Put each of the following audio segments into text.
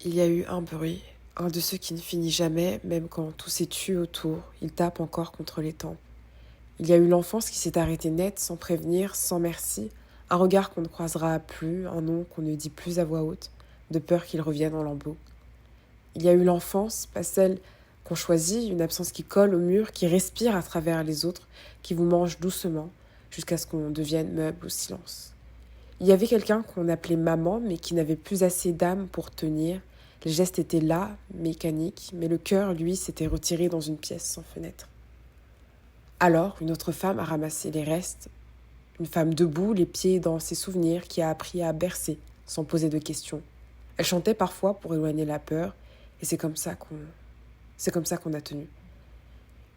Il y a eu un bruit, un de ceux qui ne finit jamais, même quand tout s'est tué autour, il tape encore contre les tempes. Il y a eu l'enfance qui s'est arrêtée net, sans prévenir, sans merci, un regard qu'on ne croisera plus, un nom qu'on ne dit plus à voix haute, de peur qu'il revienne en lambeaux. Il y a eu l'enfance, pas celle qu'on choisit, une absence qui colle au mur, qui respire à travers les autres, qui vous mange doucement, jusqu'à ce qu'on devienne meuble au silence. Il y avait quelqu'un qu'on appelait maman, mais qui n'avait plus assez d'âme pour tenir. Les gestes étaient là, mécaniques, mais le cœur, lui, s'était retiré dans une pièce sans fenêtre. Alors, une autre femme a ramassé les restes, une femme debout, les pieds dans ses souvenirs, qui a appris à bercer, sans poser de questions. Elle chantait parfois pour éloigner la peur, et c'est comme ça qu'on a tenu.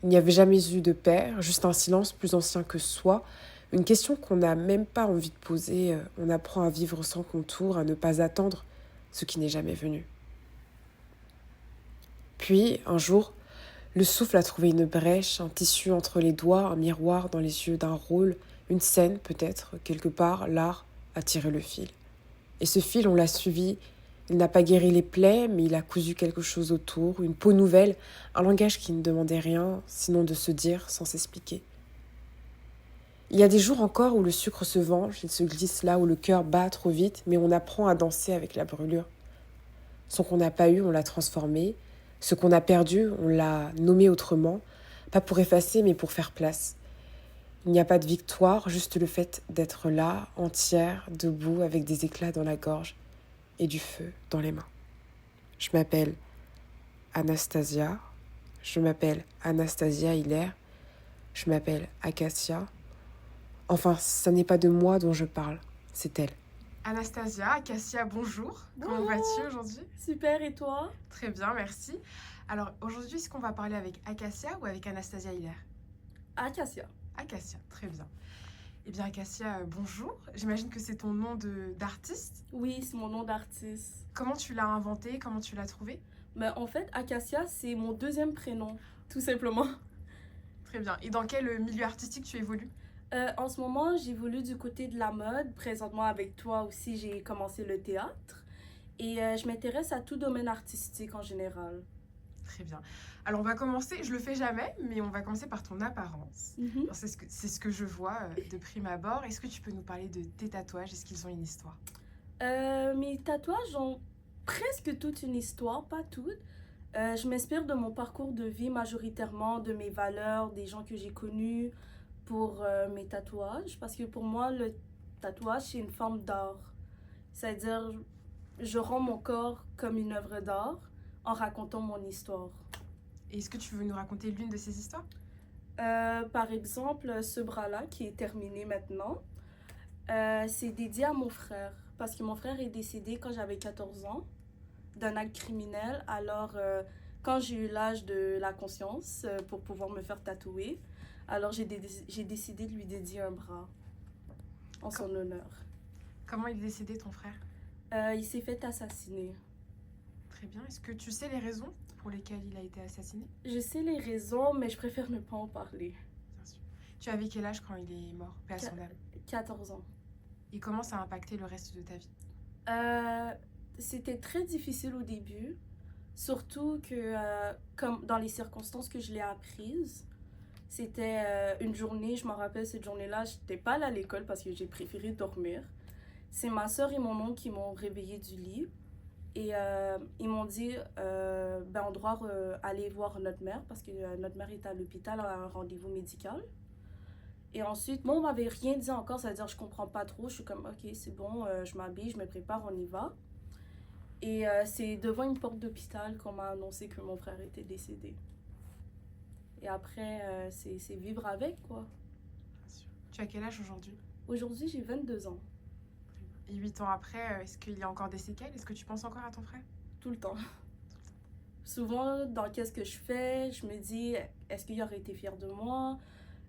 Il n'y avait jamais eu de père, juste un silence plus ancien que soi, une question qu'on n'a même pas envie de poser. On apprend à vivre sans contour, à ne pas attendre ce qui n'est jamais venu. Puis, un jour, le souffle a trouvé une brèche, un tissu entre les doigts, un miroir dans les yeux d'un rôle, une scène peut-être, quelque part, l'art a tiré le fil. Et ce fil, on l'a suivi. Il n'a pas guéri les plaies, mais il a cousu quelque chose autour, une peau nouvelle, un langage qui ne demandait rien, sinon de se dire sans s'expliquer. Il y a des jours encore où le sucre se venge, il se glisse là où le cœur bat trop vite, mais on apprend à danser avec la brûlure. Ce qu'on n'a pas eu, on l'a transformé. Ce qu'on a perdu, on l'a nommé autrement, pas pour effacer, mais pour faire place. Il n'y a pas de victoire, juste le fait d'être là, entière, debout, avec des éclats dans la gorge et du feu dans les mains. Je m'appelle Anastasia. Je m'appelle Anastasia Hilaire. Je m'appelle Acacia. Enfin, ça n'est pas de moi dont je parle, c'est elle. Anastasia, Cassia, bonjour. Comment vas-tu aujourd'hui? Super, et toi? Très bien, merci. Alors aujourd'hui, est-ce qu'on va parler avec Acacia ou avec Anastasia Hilaire? Acacia. Acacia, très bien. Eh bien, Acacia, bonjour. J'imagine que c'est ton nom d'artiste. Oui, c'est mon nom d'artiste. Comment tu l'as inventé? Comment tu l'as trouvé? Mais en fait, Acacia, c'est mon deuxième prénom, tout simplement. Très bien. Et dans quel milieu artistique tu évolues? En ce moment, j'évolue du côté de la mode. Présentement, avec toi aussi, j'ai commencé le théâtre. Et je m'intéresse à tout domaine artistique en général. Très bien. Alors on va commencer, je le fais jamais, mais on va commencer par ton apparence. Mhm. Alors, c'est ce que je vois de prime abord. Est-ce que tu peux nous parler de tes tatouages? Est-ce qu'ils ont une histoire? Mes tatouages ont presque toute une histoire, pas toutes. Je m'inspire de mon parcours de vie majoritairement, de mes valeurs, des gens que j'ai connus pour mes tatouages. Parce que pour moi, le tatouage, c'est une forme d'art. C'est-à-dire, je rends mon corps comme une œuvre d'art en racontant mon histoire. Et est-ce que tu veux nous raconter l'une de ces histoires? Par exemple, ce bras-là qui est terminé maintenant, c'est dédié à mon frère. Parce que mon frère est décédé quand j'avais 14 ans d'un acte criminel. Alors, quand j'ai eu l'âge de la conscience pour pouvoir me faire tatouer, alors j'ai décidé de lui dédier un bras en son honneur. Comment il est décédé, ton frère? Il s'est fait assassiner. Très bien. Est-ce que tu sais les raisons pour lesquelles il a été assassiné? Je sais les raisons, mais je préfère ne pas en parler. Bien sûr. Tu avais quel âge quand il est mort? Paix à son âme. 14 ans. Et comment ça a impacté le reste de ta vie? C'était très difficile au début, surtout que, comme dans les circonstances que je l'ai apprises, c'était une journée, je m'en rappelle cette journée-là, je n'étais pas allée à l'école parce que j'ai préféré dormir. C'est ma soeur et mon oncle qui m'ont réveillée du lit et ils m'ont dit ben, on doit aller voir notre mère parce que notre mère est à l'hôpital à un rendez-vous médical. Et ensuite, moi, on m'avait rien dit encore, c'est-à-dire je comprends pas trop, je suis comme ok, c'est bon, je m'habille, je me prépare, on y va. Et c'est devant une porte d'hôpital qu'on m'a annoncé que mon frère était décédé. Et après, c'est vivre avec, quoi. Bien sûr. Tu as quel âge aujourd'hui? Aujourd'hui, j'ai 22 ans, Et 8 ans après, est-ce qu'il y a encore des séquelles? Est-ce que tu penses encore à ton frère? tout le temps. Souvent, dans qu'est-ce que je fais, je me dis, est-ce qu'il aurait été fier de moi?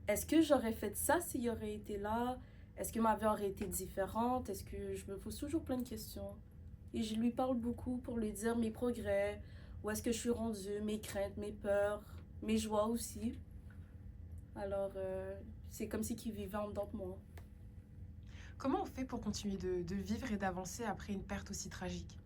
Est-ce que j'aurais fait ça s'il aurait été là? Est-ce que ma vie aurait été différente? Est-ce que je me pose toujours plein de questions? Et je lui parle beaucoup pour lui dire mes progrès, où est-ce que je suis rendue, mes craintes, mes peurs, mes joies aussi. Alors, c'est comme si qu'il vivait en dedans de moi. Comment on fait pour continuer de vivre et d'avancer après une perte aussi tragique?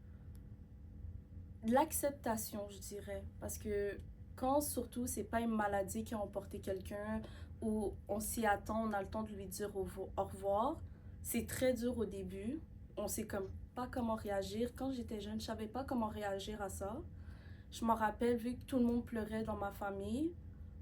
de l'acceptation, je dirais. Parce que quand surtout c'est pas une maladie qui a emporté quelqu'un ou on s'y attend, on a le temps de lui dire au revoir, c'est très dur au début. On sait comme pas comment réagir. Quand j'étais jeune, je savais pas comment réagir à ça. Je me rappelle, vu que tout le monde pleurait dans ma famille,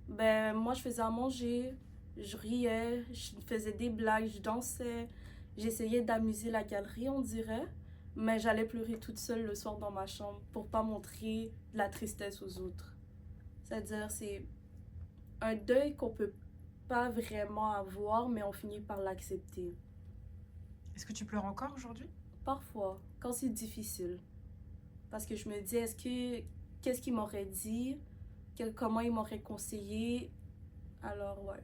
ben moi je faisais à manger, je riais, je faisais des blagues, je dansais, j'essayais d'amuser la galerie, on dirait, mais j'allais pleurer toute seule le soir dans ma chambre pour pas montrer de la tristesse aux autres. C'est-à-dire, c'est un deuil qu'on peut pas vraiment avoir, mais on finit par l'accepter. Est-ce que tu pleures encore aujourd'hui? Parfois, quand c'est difficile, parce que je me dis, qu'est-ce qu'il m'aurait dit, comment il m'aurait conseillé, alors ouais.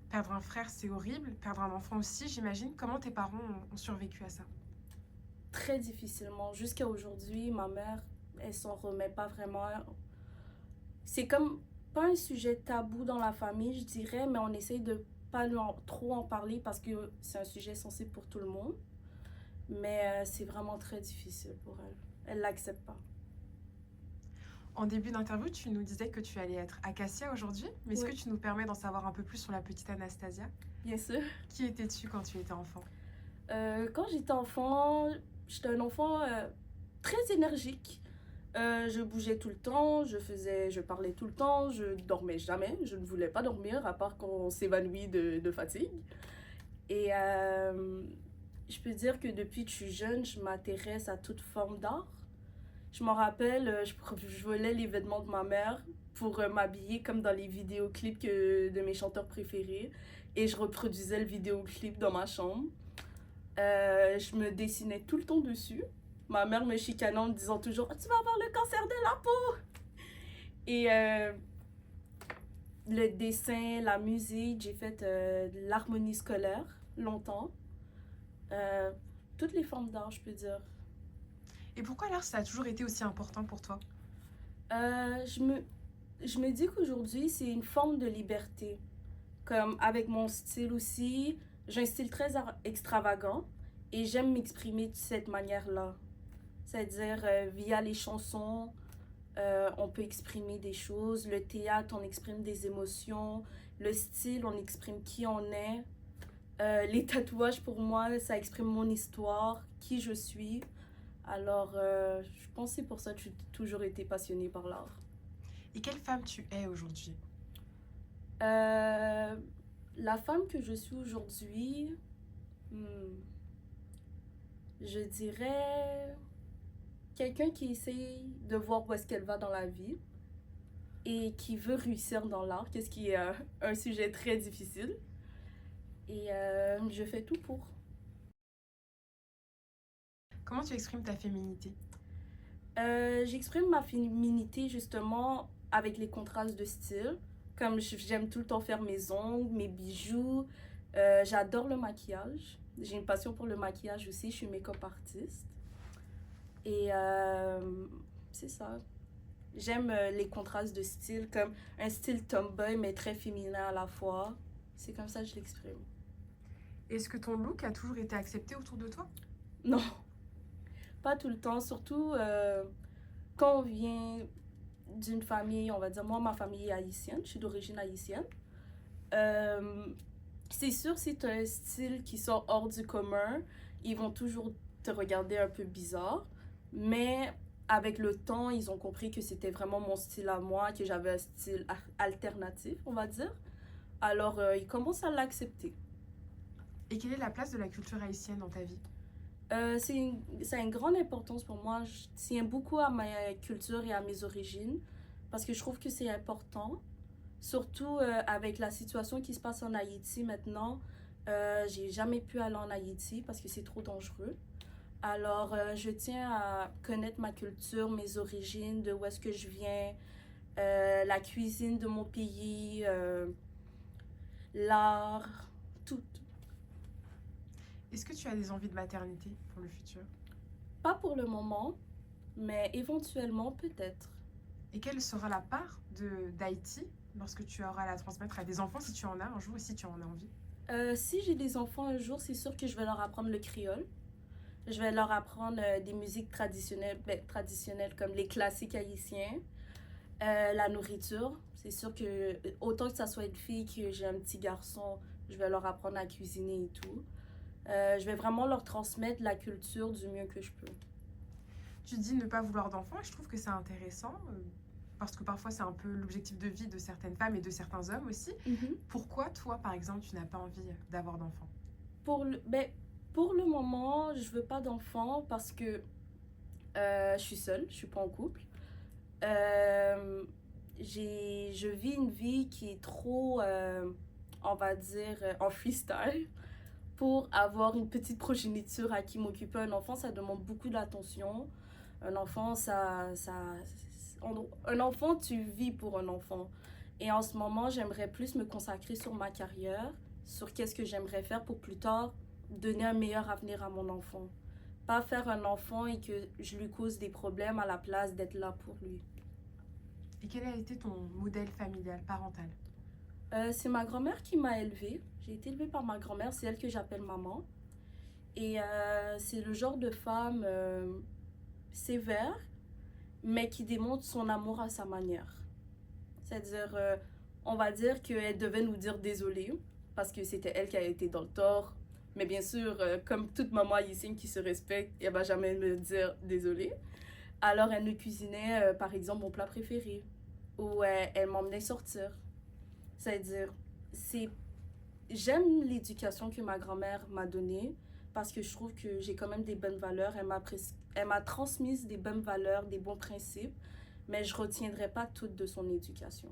Perdre un frère, c'est horrible. Perdre un enfant aussi, j'imagine. Comment tes parents ont survécu à ça? Très difficilement. Jusqu'à aujourd'hui, ma mère, elle s'en remet pas vraiment. C'est comme pas un sujet tabou dans la famille, je dirais, mais on essaye de pas trop en parler parce que c'est un sujet sensible pour tout le monde. Mais c'est vraiment très difficile pour elle. Elle l'accepte pas. En début d'interview, tu nous disais que tu allais être Acacia aujourd'hui, mais est-ce Oui, que tu nous permets d'en savoir un peu plus sur la petite Anastasia? bien sûr. Qui étais-tu quand tu étais enfant? Quand j'étais enfant, j'étais un enfant très énergique. Je bougeais tout le temps, je parlais tout le temps, je dormais jamais, je ne voulais pas dormir à part quand on s'évanouit de fatigue. Et je peux dire que depuis que je suis jeune, je m'intéresse à toute forme d'art. Je m'en rappelle, je volais les vêtements de ma mère pour m'habiller comme dans les vidéoclips de mes chanteurs préférés. Et je reproduisais le vidéoclip dans ma chambre. Je me dessinais tout le temps dessus. Ma mère me chicanait en me disant toujours « Tu vas avoir le cancer de la peau !» Et le dessin, la musique, j'ai fait de l'harmonie scolaire longtemps. Euh, Toutes les formes d'art, je peux dire. Et pourquoi l'art, ça a toujours été aussi important pour toi? Euh, je me, je me dis qu'aujourd'hui, c'est une forme de liberté. Comme avec mon style aussi, j'ai un style très extravagant et j'aime m'exprimer de cette manière-là. C'est-à-dire, via les chansons, on peut exprimer des choses. Le théâtre, on exprime des émotions. Le style, on exprime qui on est. Les tatouages, pour moi, ça exprime mon histoire, qui je suis. Alors, je pense que c'est pour ça que j'ai toujours été passionnée par l'art. Et quelle femme tu es aujourd'hui? Euh, la femme que je suis aujourd'hui, hmm, je dirais quelqu'un qui essaye de voir où est-ce qu'elle va dans la vie et qui veut réussir dans l'art, qu'est-ce qui est un sujet très difficile. Et je fais tout pour. Comment tu exprimes ta féminité? J'exprime ma féminité justement avec les contrastes de style. Comme j'aime tout le temps faire mes ongles, mes bijoux. J'adore le maquillage. J'ai une passion pour le maquillage aussi. Je suis make-up artiste. Et c'est ça. J'aime les contrastes de style, comme un style tomboy mais très féminin à la fois. C'est comme ça que je l'exprime. Est-ce que ton look a toujours été accepté autour de toi? Non, pas tout le temps. Surtout quand on vient d'une famille, on va dire, moi, ma famille est haïtienne. Je suis d'origine haïtienne. Euh, c'est sûr, si tu as un style qui sort hors du commun, ils vont toujours te regarder un peu bizarre. Mais avec le temps, ils ont compris que c'était vraiment mon style à moi, que j'avais un style alternatif, on va dire. Alors, ils commencent à l'accepter. Et quelle est la place de la culture haïtienne dans ta vie? Ça a une grande importance pour moi. Je tiens beaucoup à ma culture et à mes origines parce que je trouve que c'est important. Surtout avec la situation qui se passe en Haïti maintenant. J'ai jamais pu aller en Haïti parce que c'est trop dangereux. Alors, je tiens à connaître ma culture, mes origines, de où est-ce que je viens, la cuisine de mon pays, l'art, tout. Est-ce que tu as des envies de maternité pour le futur? Pas pour le moment, mais éventuellement peut-être. Et quelle sera la part d'Haïti lorsque tu auras à la transmettre à des enfants, si tu en as un jour et si tu en as envie? Si j'ai des enfants un jour, c'est sûr que je vais leur apprendre le créole. Je vais leur apprendre des musiques traditionnelles, ben, traditionnelles comme les classiques haïtiens, la nourriture. C'est sûr que autant que ça soit une fille que j'ai un petit garçon, je vais leur apprendre à cuisiner et tout. Je vais vraiment leur transmettre la culture du mieux que je peux. Tu dis ne pas vouloir d'enfants et je trouve que c'est intéressant parce que parfois c'est un peu l'objectif de vie de certaines femmes et de certains hommes aussi. Mhm. Pourquoi toi, par exemple, tu n'as pas envie d'avoir d'enfants? Ben, pour le moment, je veux pas d'enfant parce que je suis seule, je suis pas en couple. Euh, je vis une vie qui est trop, on va dire, en freestyle. Pour avoir une petite progéniture à qui m'occuper, un enfant, ça demande beaucoup d'attention. Un enfant, un enfant, tu vis pour un enfant. Et en ce moment, j'aimerais plus me consacrer sur ma carrière, sur qu'est-ce que j'aimerais faire pour plus tard donner un meilleur avenir à mon enfant. Pas faire un enfant et que je lui cause des problèmes à la place d'être là pour lui. Et quel a été ton modèle familial, parental? C'est ma grand-mère qui m'a élevée. J'ai été élevée par ma grand-mère, c'est elle que j'appelle maman. Et c'est le genre de femme sévère, mais qui démontre son amour à sa manière. C'est-à-dire, on va dire qu'elle devait nous dire désolé, parce que c'était elle qui a été dans le tort. Mais bien sûr, comme toute maman haïtienne qui se respecte, elle va jamais me dire désolé. Alors, elle nous cuisinait, par exemple, mon plat préféré, ou elle m'emmenait sortir. C'est-à-dire, c'est j'aime l'éducation que ma grand-mère m'a donnée parce que je trouve que j'ai quand même des bonnes valeurs. Elle m'a transmis des bonnes valeurs, des bons principes, mais je ne retiendrai pas toutes de son éducation.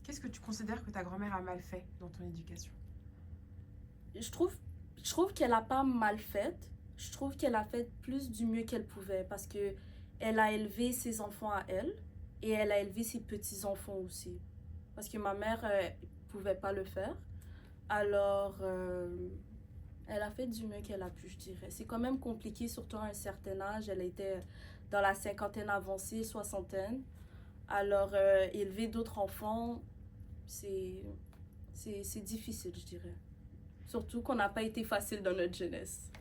Qu'est-ce que tu considères que ta grand-mère a mal fait dans ton éducation? Je trouve, je trouve qu'elle n'a pas mal fait. Je trouve qu'elle a fait plus du mieux qu'elle pouvait parce que elle a élevé ses enfants à elle et elle a élevé ses petits-enfants aussi. Parce que ma mère ne pouvait pas le faire. Alors, elle a fait du mieux qu'elle a pu, je dirais. C'est quand même compliqué, surtout à un certain âge. Elle était dans la cinquantaine avancée, soixantaine. Alors, élever d'autres enfants, c'est, c'est difficile, je dirais. Surtout qu'on n'a pas été facile dans notre jeunesse.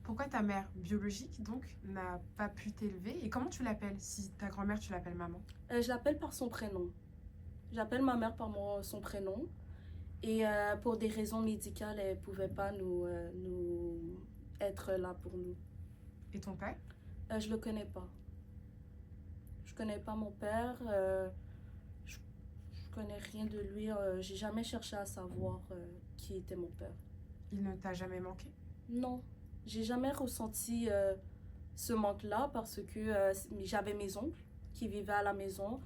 Pourquoi ta mère biologique, donc, n'a pas pu t'élever? Et comment tu l'appelles? Si ta grand-mère, tu l'appelles maman. Je l'appelle par son prénom. J'appelle ma mère par son prénom. Et pour des raisons médicales, elle ne pouvait pas nous être là pour nous. Et ton père? Je le connais pas. Je connais pas mon père. Je, je connais rien de lui. J'ai jamais cherché à savoir qui était mon père. Il ne t'a jamais manqué? Non, j'ai jamais ressenti ce manque-là parce que j'avais mes oncles qui vivaient à la maison,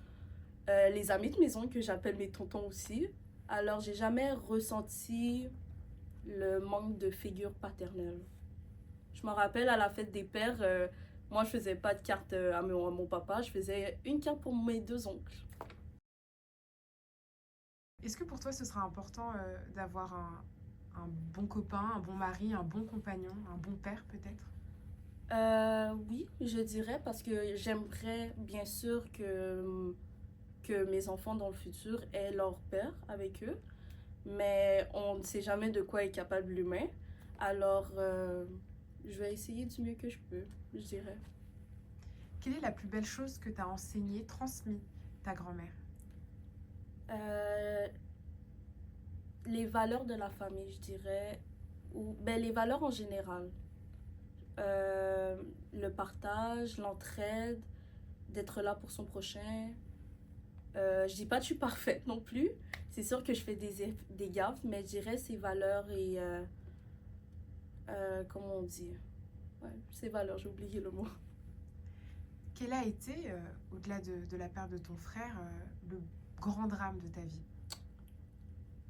les amis de mes oncles que j'appelle mes tontons aussi. Alors j'ai jamais ressenti le manque de figure paternelle. Je me rappelle à la fête des pères, moi je faisais pas de carte à mon papa, je faisais une carte pour mes deux oncles. Est-ce que pour toi, ce sera important d'avoir un bon copain, un bon mari, un bon compagnon, un bon père peut-être? Oui, je dirais parce que j'aimerais bien sûr que mes enfants dans le futur aient leur père avec eux, mais on ne sait jamais de quoi est capable l'humain. Alors, je vais essayer du mieux que je peux, je dirais. Quelle est la plus belle chose que t'as enseignée, transmis ta grand-mère? Euh, les valeurs de la famille, je dirais, ou ben, les valeurs en général. Le partage, l'entraide, d'être là pour son prochain. Je dis pas que je suis parfaite non plus. C'est sûr que je fais des gaffes, mais je dirais ces valeurs et comment on dit? Ouais, ces valeurs, j'ai oublié le mot. Quel a été, au-delà de la perte de ton frère, le grand drame de ta vie?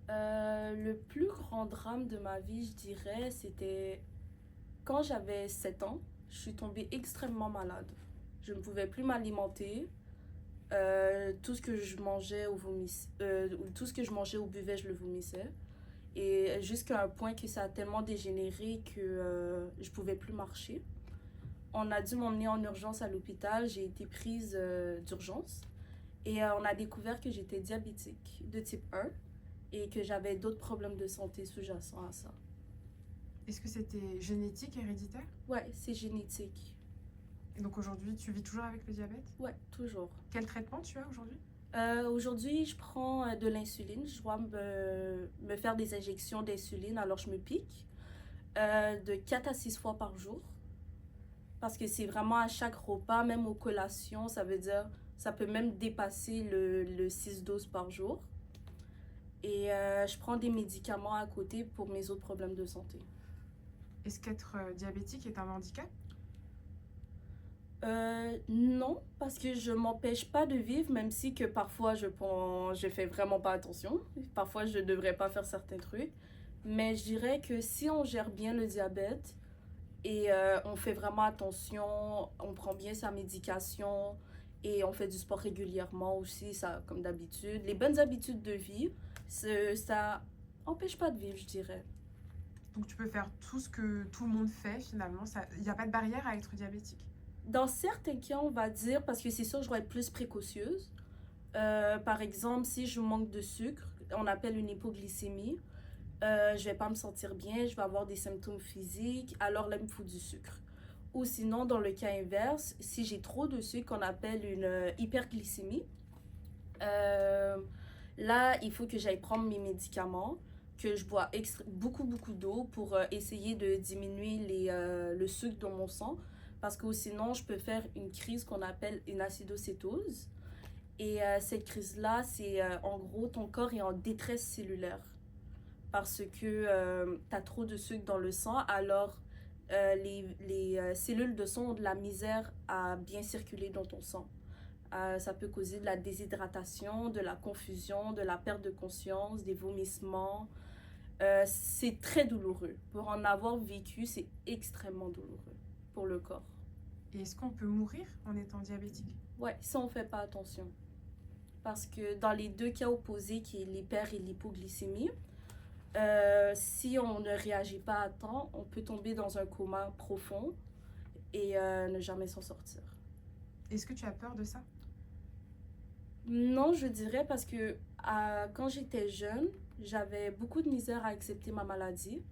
Le plus grand drame de ma vie, je dirais, c'était quand j'avais 7 ans. Je suis tombée extrêmement malade. Je ne pouvais plus m'alimenter. Tout ce que je mangeais tout ce que je mangeais ou buvais, je le vomissais. Et jusqu'à un point que ça a tellement dégénéré que je pouvais plus marcher. On a dû m'emmener en urgence à l'hôpital. J'ai été prise d'urgence. Et on a découvert que j'étais diabétique de type 1 et que j'avais d'autres problèmes de santé sous-jacents à ça. Est-ce que c'était génétique, héréditaire? Ouais, c'est génétique. Et donc aujourd'hui, tu vis toujours avec le diabète? Ouais, toujours. Quel traitement tu as aujourd'hui? Aujourd'hui, je prends de l'insuline. Je dois me faire des injections d'insuline, alors je me pique de 4 à 6 fois par jour. Parce que c'est vraiment à chaque repas, même aux collations, ça veut dire, ça peut même dépasser le 6 doses par jour. Et je prends des médicaments à côté pour mes autres problèmes de santé. Est-ce qu'être diabétique est un handicap? Non, parce que je m'empêche pas de vivre, même si que parfois je fais vraiment pas attention. Parfois, je devrais pas faire certains trucs. Mais je dirais que si on gère bien le diabète et on fait vraiment attention, on prend bien sa médication et on fait du sport régulièrement aussi, ça, comme d'habitude. Les bonnes habitudes de vie, ça empêche pas de vivre, je dirais. Donc tu peux faire tout ce que tout le monde fait finalement. Il n'y a pas de barrière à être diabétique. Dans certains cas, on va dire, parce que c'est sûr, je dois être plus précautionneuse. Par exemple, si je manque de sucre, on appelle une hypoglycémie, je vais pas me sentir bien, je vais avoir des symptômes physiques, alors là, il me faut du sucre. Ou sinon, dans le cas inverse, si j'ai trop de sucre, on appelle une hyperglycémie. Euh, Là, il faut que j'aille prendre mes médicaments, que je bois beaucoup, beaucoup d'eau pour essayer de diminuer le sucre dans mon sang. Parce que sinon, je peux faire une crise qu'on appelle une acidocétose. Et cette crise-là, c'est en gros, ton corps est en détresse cellulaire. Parce que tu as trop de sucre dans le sang, alors les cellules de sang ont de la misère à bien circuler dans ton sang. Ça peut causer de la déshydratation, de la confusion, de la perte de conscience, des vomissements. C'est très douloureux. Pour en avoir vécu, c'est extrêmement douloureux pour le corps. Et est-ce qu'on peut mourir en étant diabétique? Ouais, si on ne fait pas attention. Parce que dans les deux cas opposés, qui est l'hyper et l'hypoglycémie, si on ne réagit pas à temps, on peut tomber dans un coma profond et ne jamais s'en sortir. Est-ce que tu as peur de ça? Non, je dirais parce que quand j'étais jeune, j'avais beaucoup de misère à accepter ma maladie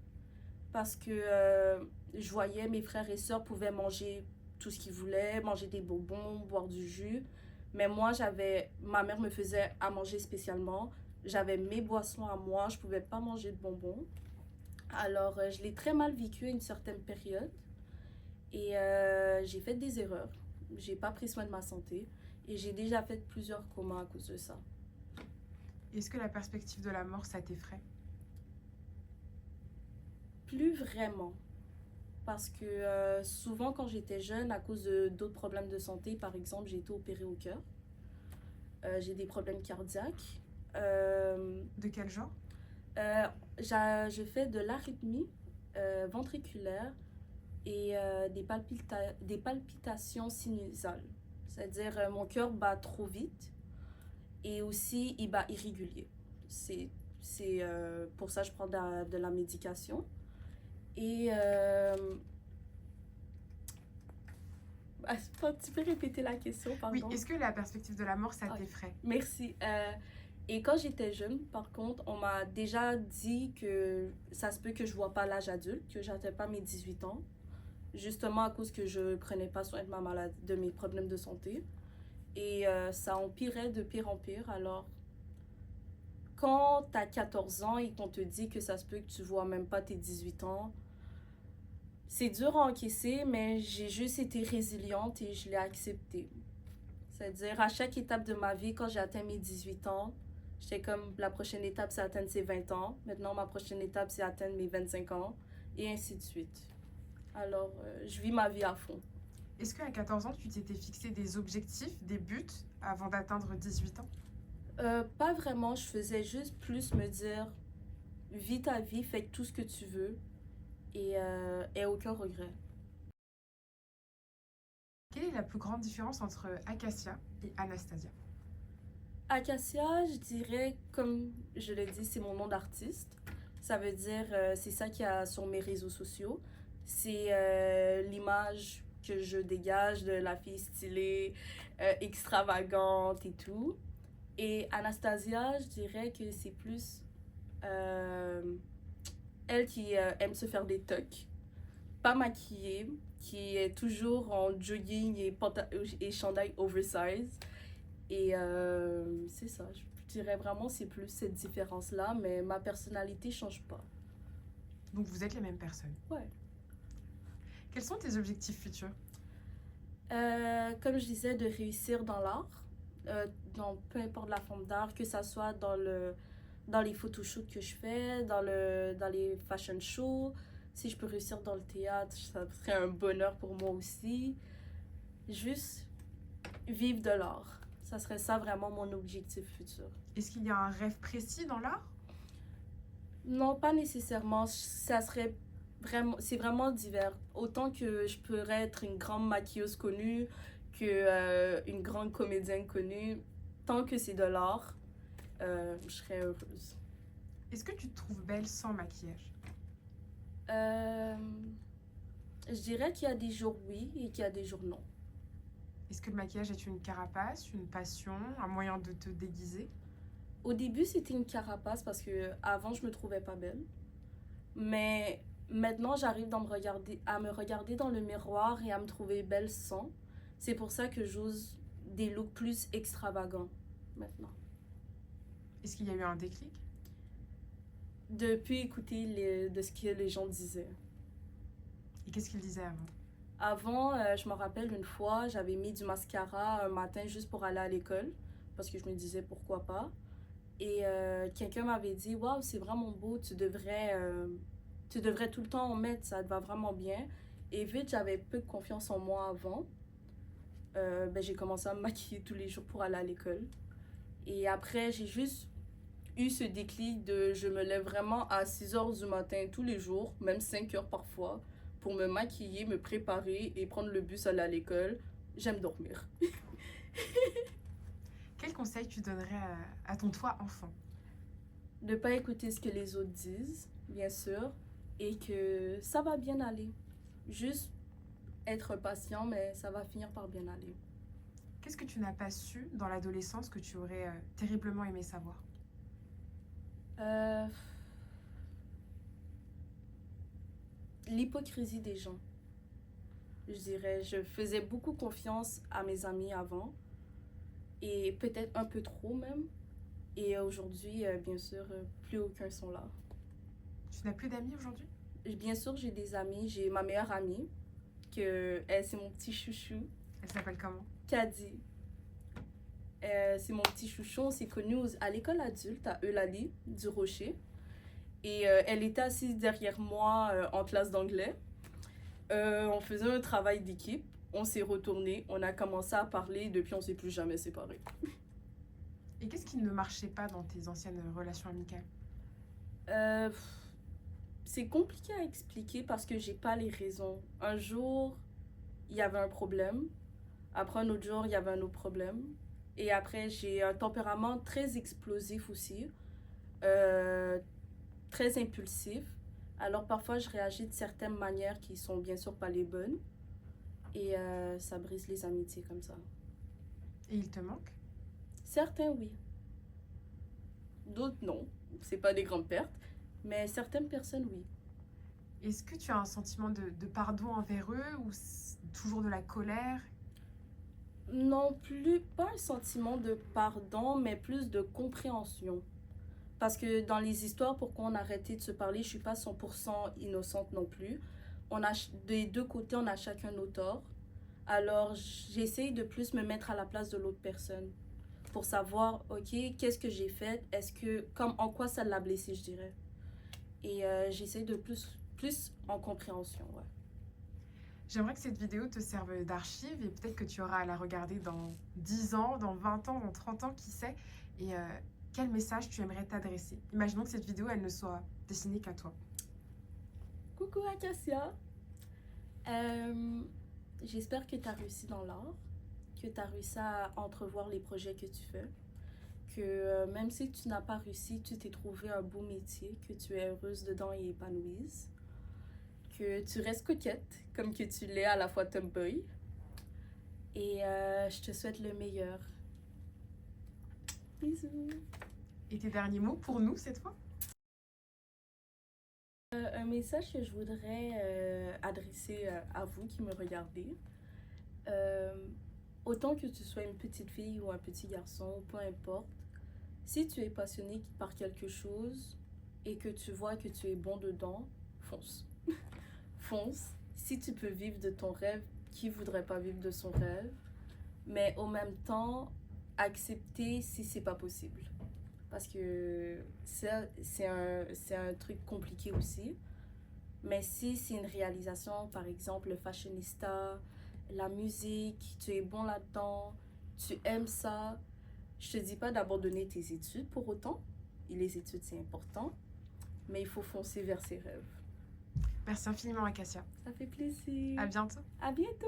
parce que je voyais mes frères et sœurs pouvaient manger tout ce qu'ils voulaient, manger des bonbons, boire du jus. Mais moi, ma mère me faisait à manger spécialement. J'avais mes boissons à moi, je pouvais pas manger de bonbons. Alors, je l'ai très mal vécu à une certaine période et j'ai fait des erreurs. J'ai pas pris soin de ma santé et j'ai déjà fait plusieurs comas à cause de ça. Est-ce que la perspective de la mort, ça t'effraie? Plus vraiment. Parce que souvent, quand j'étais jeune, à cause d'autres problèmes de santé, par exemple, j'ai été opérée au cœur. J'ai des problèmes cardiaques. De quel genre? Je fais de l'arythmie ventriculaire et des palpitations sinusales. C'est-à-dire mon cœur bat trop vite et aussi il bat irrégulier. C'est pour ça que je prends de la médication. Et tu peux répéter la question, pardon? Oui, est-ce que la perspective de la mort, ça t'effraie? Merci. Et quand j'étais jeune, par contre, on m'a déjà dit que ça se peut que je ne vois pas l'âge adulte, que je n'atteins pas mes 18 ans, justement à cause que je ne prenais pas soin de ma maladie, de mes problèmes de santé. Et ça empirait de pire en pire. Alors, quand tu as 14 ans et qu'on te dit que ça se peut que tu ne vois même pas tes 18 ans, c'est dur à encaisser, mais j'ai juste été résiliente et je l'ai accepté. C'est-à-dire, à chaque étape de ma vie, quand j'ai atteint mes 18 ans, j'étais comme, la prochaine étape, c'est atteindre ses 20 ans. Maintenant, ma prochaine étape, c'est atteindre mes 25 ans. Et ainsi de suite. Alors, je vis ma vie à fond. Est-ce qu'à 14 ans, tu t'étais fixé des objectifs, des buts avant d'atteindre 18 ans? Pas vraiment. Je faisais juste plus me dire, vis ta vie, fais tout ce que tu veux. Et aucun regret. Quelle est la plus grande différence entre Acacia et Anastasia? Acacia, je dirais, comme je l'ai dit, c'est mon nom d'artiste. Ça veut dire, c'est ça qu'il y a sur mes réseaux sociaux. C'est l'image que je dégage de la fille stylée, extravagante et tout. Et Anastasia, je dirais que c'est plus Elle qui aime se faire des tocs, pas maquillée, qui est toujours en jogging et chandail oversize. Et c'est ça, je dirais vraiment c'est plus cette différence-là, mais ma personnalité change pas. Donc vous êtes les mêmes personnes. Ouais. Quels sont tes objectifs futurs? Comme je disais, de réussir dans l'art, dans peu importe la forme d'art, que ça soit dans les photoshoots que je fais, dans les fashion shows. Si je peux réussir dans le théâtre, ça serait un bonheur pour moi aussi. Juste vivre de l'art. Ça serait ça vraiment mon objectif futur. Est-ce qu'il y a un rêve précis dans l'art? Non, pas nécessairement. Ça serait vraiment, c'est vraiment divers. Autant que je pourrais être une grande maquilleuse connue, que une grande comédienne connue, tant que c'est de l'art, je serais heureuse. Est-ce que tu te trouves belle sans maquillage? Euh, je dirais qu'il y a des jours oui et qu'il y a des jours non. Est-ce que le maquillage est une carapace, une passion, un moyen de te déguiser? Au début, c'était une carapace parce que avant je me trouvais pas belle. Mais maintenant, j'arrive à me regarder dans le miroir et à me trouver belle sans. C'est pour ça que j'ose des looks plus extravagants maintenant. Est-ce qu'il y a eu un déclic? Depuis écouter de ce que les gens disaient. Et qu'est-ce qu'il disait avant? Avant, je me rappelle une fois, j'avais mis du mascara un matin juste pour aller à l'école parce que je me disais pourquoi pas. Et quelqu'un m'avait dit waouh, c'est vraiment beau, tu devrais tout le temps en mettre, ça te va vraiment bien. Et vite, j'avais peu de confiance en moi avant. J'ai commencé à me maquiller tous les jours pour aller à l'école. Et après, j'ai juste eu ce déclic de je me lève vraiment à 6 heures du matin tous les jours, même 5 heures parfois, pour me maquiller, me préparer et prendre le bus aller à l'école. J'aime dormir. Quel conseil tu donnerais à ton toi enfant? De pas écouter ce que les autres disent, bien sûr, et que ça va bien aller. Juste être patient, mais ça va finir par bien aller. Qu'est-ce que tu n'as pas su dans l'adolescence que tu aurais terriblement aimé savoir? Euh, L'hypocrisie des gens. Je dirais, je faisais beaucoup confiance à mes amis avant, et peut-être un peu trop même. Et aujourd'hui, bien sûr, plus aucun sont là. Tu n'as plus d'amis aujourd'hui? Bien sûr, j'ai des amis. J'ai ma meilleure amie, que elle, c'est mon petit chouchou, Elle s'appelle comment? Caddy. C'est mon petit chouchou. On s'est connus à l'école adulte, à Eulalie, du Rocher. Et elle était assise derrière moi en classe d'anglais. On faisait un travail d'équipe. On s'est retournés. On a commencé à parler. Et depuis, on s'est plus jamais séparés. Et qu'est-ce qui ne marchait pas dans tes anciennes relations amicales? Euh, c'est compliqué à expliquer parce que j'ai pas les raisons. Un jour, il y avait un problème. Après un autre jour, il y avait un autre problème. Et après, j'ai un tempérament très explosif aussi, euh, très impulsif. Alors parfois, je réagis de certaines manières qui sont bien sûr pas les bonnes. Et ça brise les amitiés comme ça. Et il te manque? Certains, oui. D'autres, non. C'est pas des grandes pertes. Mais certaines personnes, oui. Est-ce que tu as un sentiment de pardon envers eux ou toujours de la colère? Non plus, pas un sentiment de pardon, mais plus de compréhension. Parce que dans les histoires, pourquoi on a arrêté de se parler, je suis pas 100% innocente non plus. Des deux côtés, on a chacun nos torts. Alors, j'essaye de plus me mettre à la place de l'autre personne pour savoir, ok, qu'est-ce que j'ai fait, en quoi ça l'a blessé, je dirais. Et j'essaye de plus en compréhension, ouais. J'aimerais que cette vidéo te serve d'archive et peut-être que tu auras à la regarder dans 10 ans, dans 20 ans, dans 30 ans, qui sait. Et quel message tu aimerais t'adresser? Imaginons que cette vidéo, elle ne soit destinée qu'à toi. Coucou Acacia. J'espère que tu as réussi dans l'art, que tu as réussi à entrevoir les projets que tu fais, que même si tu n'as pas réussi, tu t'es trouvé un beau métier, que tu es heureuse dedans et épanouie, que tu restes coquette, comme que tu l'es à la fois tomboy. Et je te souhaite le meilleur. Bisous. Et tes derniers mots pour nous cette fois? Un message que je voudrais adresser à vous qui me regardez. Euh, Autant que tu sois une petite fille ou un petit garçon, peu importe, si tu es passionné par quelque chose et que tu vois que tu es bon dedans, fonce. Fonce. Si tu peux vivre de ton rêve, qui voudrait pas vivre de son rêve? Mais en même temps, accepter si c'est pas possible. Parce que ça, c'est un truc compliqué aussi. Mais si c'est une réalisation, par exemple, le fashionista, la musique, tu es bon là-dedans, tu aimes ça, je te dis pas d'abandonner tes études pour autant. Et les études, c'est important. Mais il faut foncer vers ses rêves. Merci infiniment, Acacia. Ça fait plaisir. À bientôt. À bientôt.